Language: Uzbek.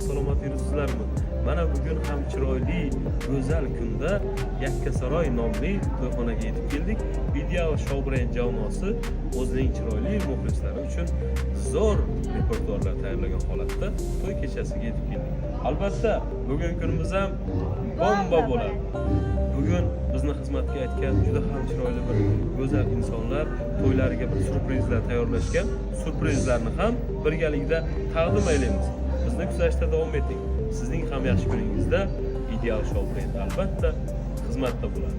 salomat yuribsizlarmi? Mana bugun ham chiroyli, go'zal kunda Yakkasaroy nomli to'yxonaga yetib keldik. Ideal Show Brand jamoasi o'zining chiroyli muxlislari uchun zo'r repertuarlar tayyorlagan holatda to'y kechasiga yetib keldik. Albatta, bugun kunimiz ham bomba bo'ladi. Bugun bizni xizmatga aytgan juda ham chiroyli bir go'zal insonlar to'ylariga bir surprizlar tayyorlashgan. Surprizlarni ham birgalikda taqdim aylaymiz. Bizni kuzatishda davom eting. Sizning ham yaxshi kuningizda Ideal Show Brand albatta xizmatda bo'ladi.